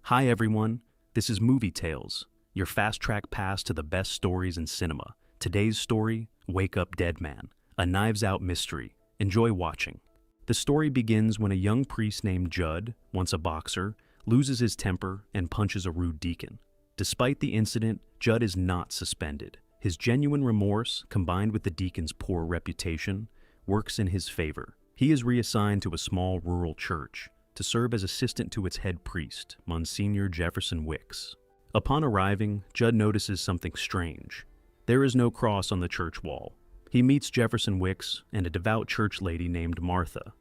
Hi everyone, this is Movie Tales, your fast-track pass to the best stories in cinema. Today's story, Wake Up Dead Man, a knives-out mystery. Enjoy watching. The story begins when a young priest named Judd, once a boxer, loses his temper and punches a rude deacon. Despite the incident, Judd is not suspended. His genuine remorse, combined with the deacon's poor reputation, works in his favor. He is reassigned to a small rural church to serve as assistant to its head priest, Monsignor Jefferson Wicks. Upon arriving, Judd notices something strange. There is no cross on the church wall. He meets Jefferson Wicks and a devout church lady named Martha.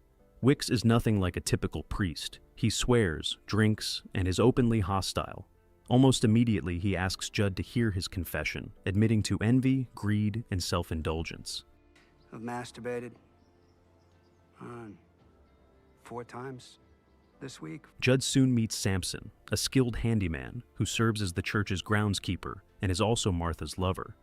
Wicks is nothing like a typical priest. He swears, drinks, and is openly hostile. Almost immediately, he asks Judd to hear his confession, admitting to envy, greed, and self-indulgence. I've masturbated 4 times this week. Judd soon meets Samson, a skilled handyman who serves as the church's groundskeeper and is also Martha's lover.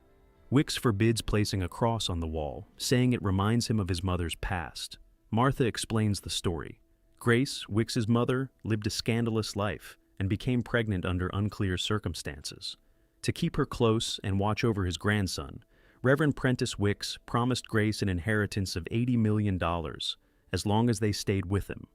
Wicks forbids placing a cross on the wall, saying it reminds him of his mother's past. Martha explains the story. Grace, Wicks's mother, lived a scandalous life and became pregnant under unclear circumstances. To keep her close and watch over his grandson, Reverend Prentice Wicks promised Grace an inheritance of $80 million as long as they stayed with him.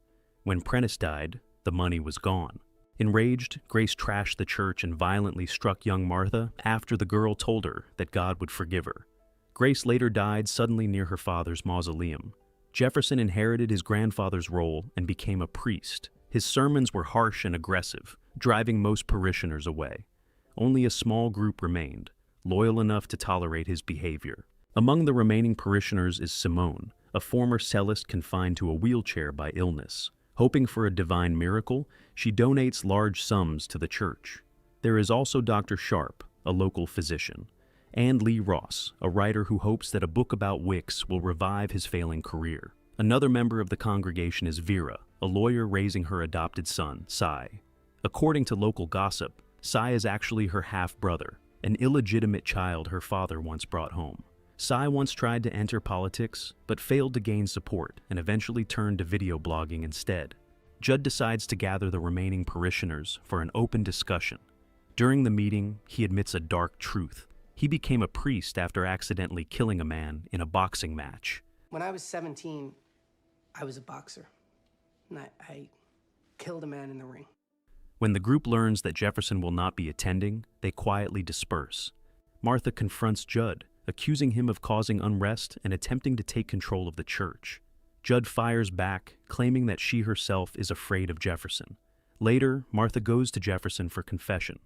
When Prentice died, the money was gone. Enraged, Grace trashed the church and violently struck young Martha after the girl told her that God would forgive her. Grace later died suddenly near her father's mausoleum. Jefferson inherited his grandfather's role and became a priest. His sermons were harsh and aggressive, driving most parishioners away. Only a small group remained, loyal enough to tolerate his behavior. Among the remaining parishioners is Simone, a former cellist confined to a wheelchair by illness. Hoping for a divine miracle, she donates large sums to the church. There is also Dr. Sharp, a local physician, and Lee Ross, a writer who hopes that a book about Wicks will revive his failing career. Another member of the congregation is Vera, a lawyer raising her adopted son, Cy. According to local gossip, Cy is actually her half-brother, an illegitimate child her father once brought home. Cy once tried to enter politics, but failed to gain support and eventually turned to video blogging instead. Judd decides to gather the remaining parishioners for an open discussion. During the meeting, he admits a dark truth. He became a priest after accidentally killing a man in a boxing match. When I was 17, I was a boxer, and I killed a man in the ring. When the group learns that Jefferson will not be attending, they quietly disperse. Martha confronts Judd, accusing him of causing unrest and attempting to take control of the church. Judd fires back, claiming that she herself is afraid of Jefferson. Later, Martha goes to Jefferson for confession,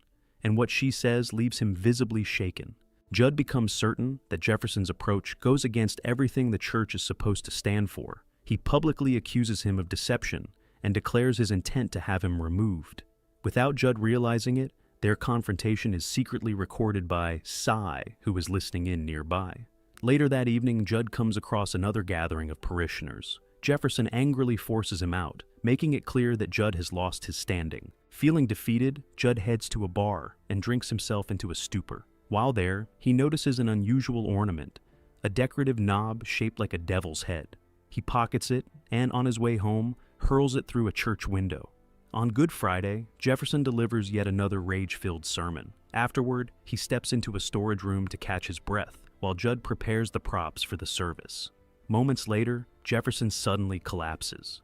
and what she says leaves him visibly shaken. Judd becomes certain that Jefferson's approach goes against everything the church is supposed to stand for. He publicly accuses him of deception and declares his intent to have him removed. Without Judd realizing it, their confrontation is secretly recorded by Cy, who is listening in nearby. Later that evening, Judd comes across another gathering of parishioners. Jefferson angrily forces him out, making it clear that Judd has lost his standing. Feeling defeated, Judd heads to a bar and drinks himself into a stupor. While there, he notices an unusual ornament, a decorative knob shaped like a devil's head. He pockets it and, on his way home, hurls it through a church window. On Good Friday, Jefferson delivers yet another rage-filled sermon. Afterward, he steps into a storage room to catch his breath, while Judd prepares the props for the service. Moments later, Jefferson suddenly collapses.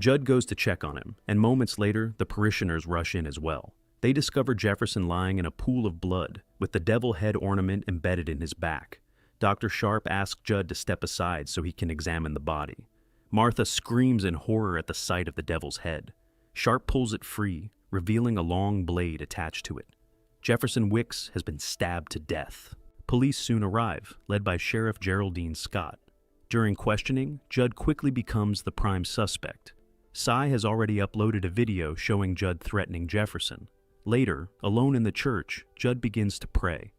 Judd goes to check on him, and moments later, the parishioners rush in as well. They discover Jefferson lying in a pool of blood, with the devil head ornament embedded in his back. Dr. Sharp asks Judd to step aside so he can examine the body. Martha screams in horror at the sight of the devil's head. Sharp pulls it free, revealing a long blade attached to it. Jefferson Wicks has been stabbed to death. Police soon arrive, led by Sheriff Geraldine Scott. During questioning, Judd quickly becomes the prime suspect. Cy has already uploaded a video showing Judd threatening Jefferson. Later, alone in the church, Judd begins to pray.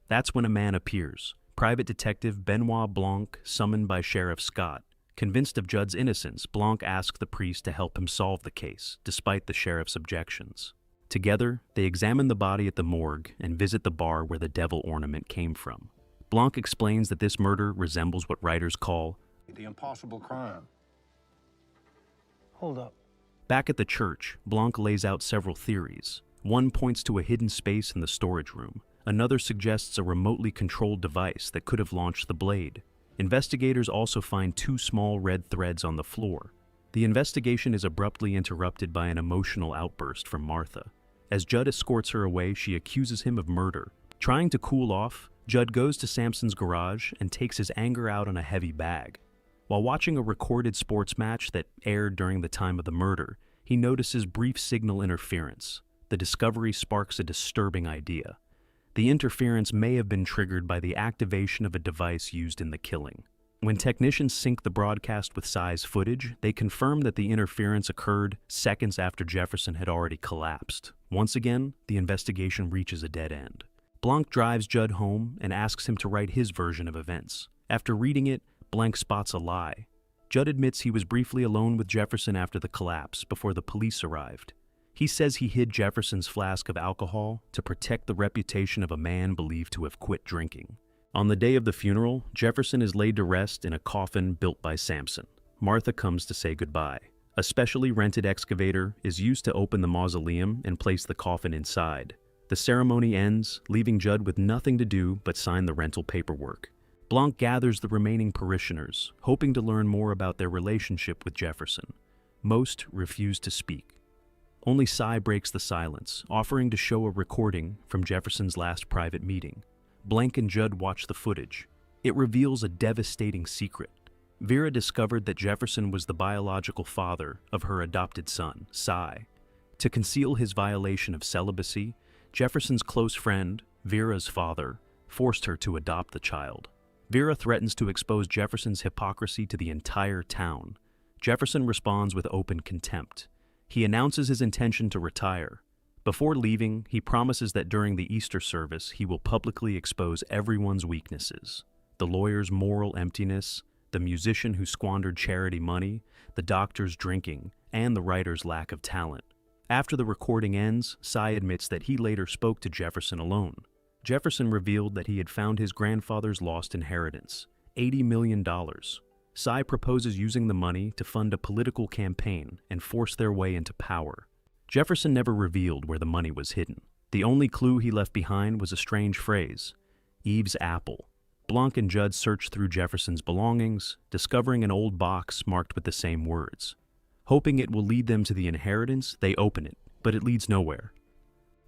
That's when a man appears, Private Detective Benoit Blanc, summoned by Sheriff Scott. Convinced of Judd's innocence, Blanc asks the priest to help him solve the case, despite the sheriff's objections. Together, they examine the body at the morgue and visit the bar where the devil ornament came from. Blanc explains that this murder resembles what writers call the impossible crime. Hold up. Back at the church, Blanc lays out several theories. One points to a hidden space in the storage room. Another suggests a remotely controlled device that could have launched the blade. Investigators also find two small red threads on the floor. The investigation is abruptly interrupted by an emotional outburst from Martha. As Judd escorts her away, she accuses him of murder. Trying to cool off, Judd goes to Sampson's garage and takes his anger out on a heavy bag. While watching a recorded sports match that aired during the time of the murder, he notices brief signal interference. The discovery sparks a disturbing idea. The interference may have been triggered by the activation of a device used in the killing. When technicians sync the broadcast with Cy's footage, they confirm that the interference occurred seconds after Jefferson had already collapsed. Once again, the investigation reaches a dead end. Blanc drives Judd home and asks him to write his version of events. After reading it, Blanc spots a lie. Judd admits he was briefly alone with Jefferson after the collapse, before the police arrived. He says he hid Jefferson's flask of alcohol to protect the reputation of a man believed to have quit drinking. On the day of the funeral, Jefferson is laid to rest in a coffin built by Sampson. Martha comes to say goodbye. A specially rented excavator is used to open the mausoleum and place the coffin inside. The ceremony ends, leaving Judd with nothing to do but sign the rental paperwork. Blanc gathers the remaining parishioners, hoping to learn more about their relationship with Jefferson. Most refuse to speak. Only Cy breaks the silence, offering to show a recording from Jefferson's last private meeting. Blanc and Judd watch the footage. It reveals a devastating secret. Vera discovered that Jefferson was the biological father of her adopted son, Cy. To conceal his violation of celibacy, Jefferson's close friend, Vera's father, forced her to adopt the child. Vera threatens to expose Jefferson's hypocrisy to the entire town. Jefferson responds with open contempt. He announces his intention to retire. Before leaving, he promises that during the Easter service, he will publicly expose everyone's weaknesses: the lawyer's moral emptiness, the musician who squandered charity money, the doctor's drinking, and the writer's lack of talent. After the recording ends, Cy admits that he later spoke to Jefferson alone. Jefferson revealed that he had found his grandfather's lost inheritance, $80 million. Cy proposes using the money to fund a political campaign and force their way into power. Jefferson never revealed where the money was hidden. The only clue he left behind was a strange phrase: Eve's apple. Blanc and Judd search through Jefferson's belongings, discovering an old box marked with the same words. Hoping it will lead them to the inheritance, they open it, but it leads nowhere.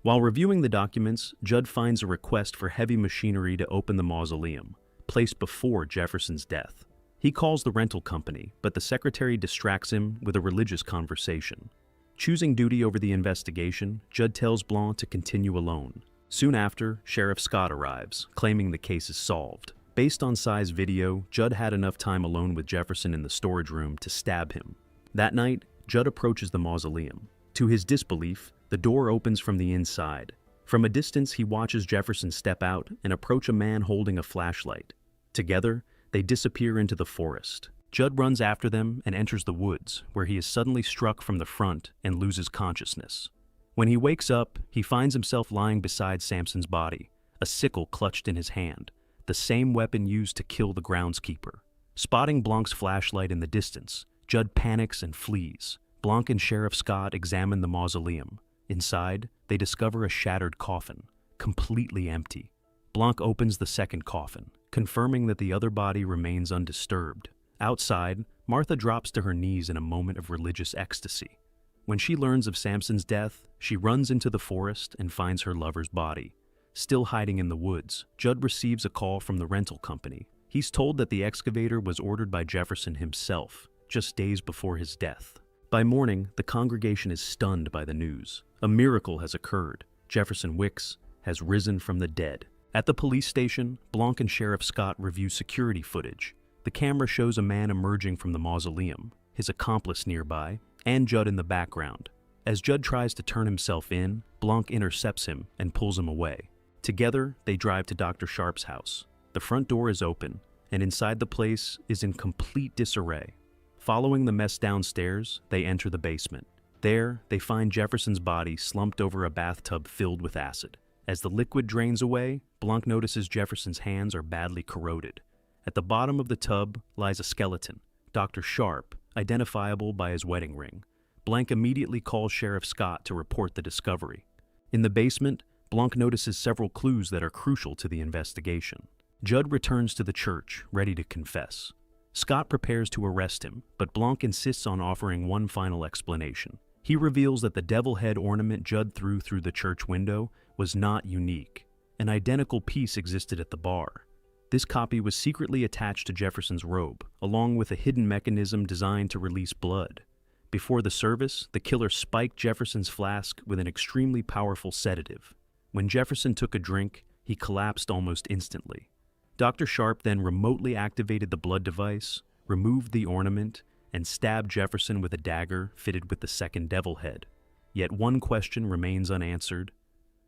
While reviewing the documents, Judd finds a request for heavy machinery to open the mausoleum, placed before Jefferson's death. He calls the rental company, but the secretary distracts him with a religious conversation. Choosing duty over the investigation, Judd tells Blanc to continue alone. Soon after, Sheriff Scott arrives, claiming the case is solved. Based on Cy's video, Judd had enough time alone with Jefferson in the storage room to stab him. That night, Judd approaches the mausoleum. To his disbelief, the door opens from the inside. From a distance, he watches Jefferson step out and approach a man holding a flashlight. Together, they disappear into the forest. Judd runs after them and enters the woods, where he is suddenly struck from the front and loses consciousness. When he wakes up, he finds himself lying beside Sampson's body, a sickle clutched in his hand, the same weapon used to kill the groundskeeper. Spotting Blanc's flashlight in the distance, Judd panics and flees. Blanc and Sheriff Scott examine the mausoleum. Inside, they discover a shattered coffin, completely empty. Blanc opens the second coffin, confirming that the other body remains undisturbed. Outside, Martha drops to her knees in a moment of religious ecstasy. When she learns of Sampson's death, she runs into the forest and finds her lover's body. Still hiding in the woods, Judd receives a call from the rental company. He's told that the excavator was ordered by Jefferson himself, just days before his death. By morning, the congregation is stunned by the news. A miracle has occurred. Jefferson Wicks has risen from the dead. At the police station, Blanc and Sheriff Scott review security footage. The camera shows a man emerging from the mausoleum, his accomplice nearby, and Judd in the background. As Judd tries to turn himself in, Blanc intercepts him and pulls him away. Together, they drive to Dr. Sharp's house. The front door is open, and inside the place is in complete disarray. Following the mess downstairs, they enter the basement. There, they find Jefferson's body slumped over a bathtub filled with acid. As the liquid drains away, Blanc notices Jefferson's hands are badly corroded. At the bottom of the tub lies a skeleton. Dr. Sharp, identifiable by his wedding ring. Blanc immediately calls Sheriff Scott to report the discovery. In the basement, Blanc notices several clues that are crucial to the investigation. Judd returns to the church, ready to confess. Scott prepares to arrest him, but Blanc insists on offering one final explanation. He reveals that the devil head ornament Judd threw through the church window was not unique. An identical piece existed at the bar. This copy was secretly attached to Jefferson's robe, along with a hidden mechanism designed to release blood. Before the service, the killer spiked Jefferson's flask with an extremely powerful sedative. When Jefferson took a drink, he collapsed almost instantly. Dr. Sharp then remotely activated the blood device, removed the ornament, and stabbed Jefferson with a dagger fitted with the second devil head. Yet one question remains unanswered: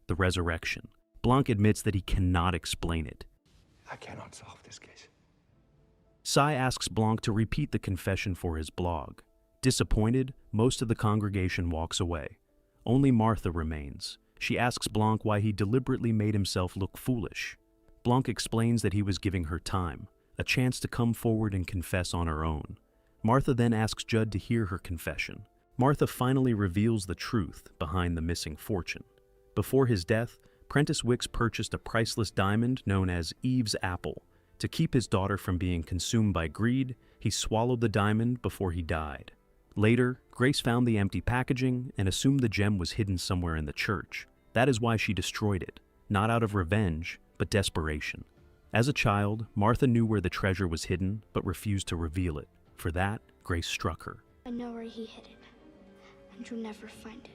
the resurrection. Blanc admits that he cannot explain it. I cannot solve this case. Sy asks Blanc to repeat the confession for his blog. Disappointed, most of the congregation walks away. Only Martha remains. She asks Blanc why he deliberately made himself look foolish. Blanc explains that he was giving her time, a chance to come forward and confess on her own. Martha then asks Judd to hear her confession. Martha finally reveals the truth behind the missing fortune. Before his death, Prentice Wicks purchased a priceless diamond known as Eve's Apple. To keep his daughter from being consumed by greed, he swallowed the diamond before he died. Later, Grace found the empty packaging and assumed the gem was hidden somewhere in the church. That is why she destroyed it, not out of revenge, but desperation. As a child, Martha knew where the treasure was hidden, but refused to reveal it. For that, Grace struck her. I know where he hid it, and you'll never find it.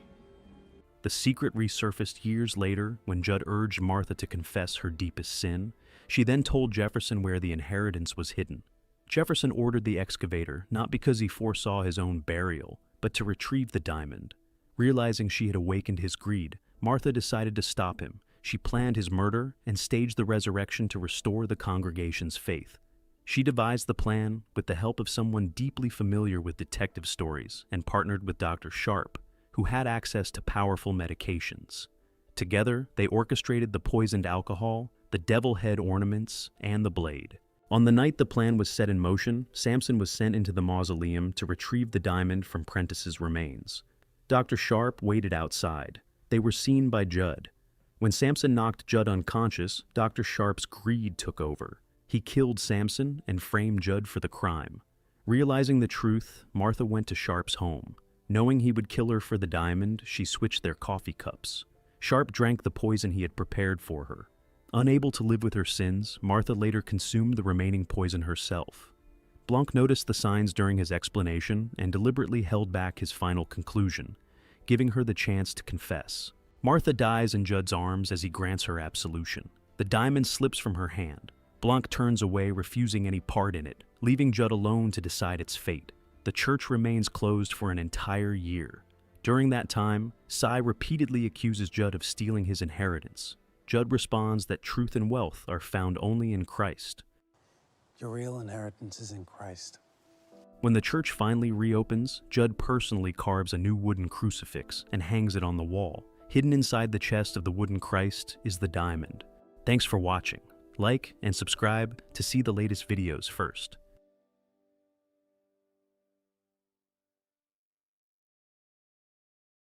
The secret resurfaced years later when Judd urged Martha to confess her deepest sin. She then told Jefferson where the inheritance was hidden. Jefferson ordered the excavator not because he foresaw his own burial, but to retrieve the diamond. Realizing she had awakened his greed, Martha decided to stop him. She planned his murder and staged the resurrection to restore the congregation's faith. She devised the plan with the help of someone deeply familiar with detective stories and partnered with Dr. Sharp, who had access to powerful medications. Together, they orchestrated the poisoned alcohol, the devil head ornaments, and the blade. On the night the plan was set in motion, Sampson was sent into the mausoleum to retrieve the diamond from Prentice's remains. Dr. Sharp waited outside. They were seen by Judd. When Sampson knocked Judd unconscious, Dr. Sharp's greed took over. He killed Sampson and framed Judd for the crime. Realizing the truth, Martha went to Sharp's home. Knowing he would kill her for the diamond, she switched their coffee cups. Sharp drank the poison he had prepared for her. Unable to live with her sins, Martha later consumed the remaining poison herself. Blanc noticed the signs during his explanation and deliberately held back his final conclusion, giving her the chance to confess. Martha dies in Judd's arms as he grants her absolution. The diamond slips from her hand. Blanc turns away, refusing any part in it, leaving Judd alone to decide its fate. The church remains closed for an entire year. During that time, Sy repeatedly accuses Judd of stealing his inheritance. Judd responds that truth and wealth are found only in Christ. Your real inheritance is in Christ. When the church finally reopens, Judd personally carves a new wooden crucifix and hangs it on the wall. Hidden inside the chest of the wooden Christ is the diamond. Thanks for watching. Like and subscribe to see the latest videos first.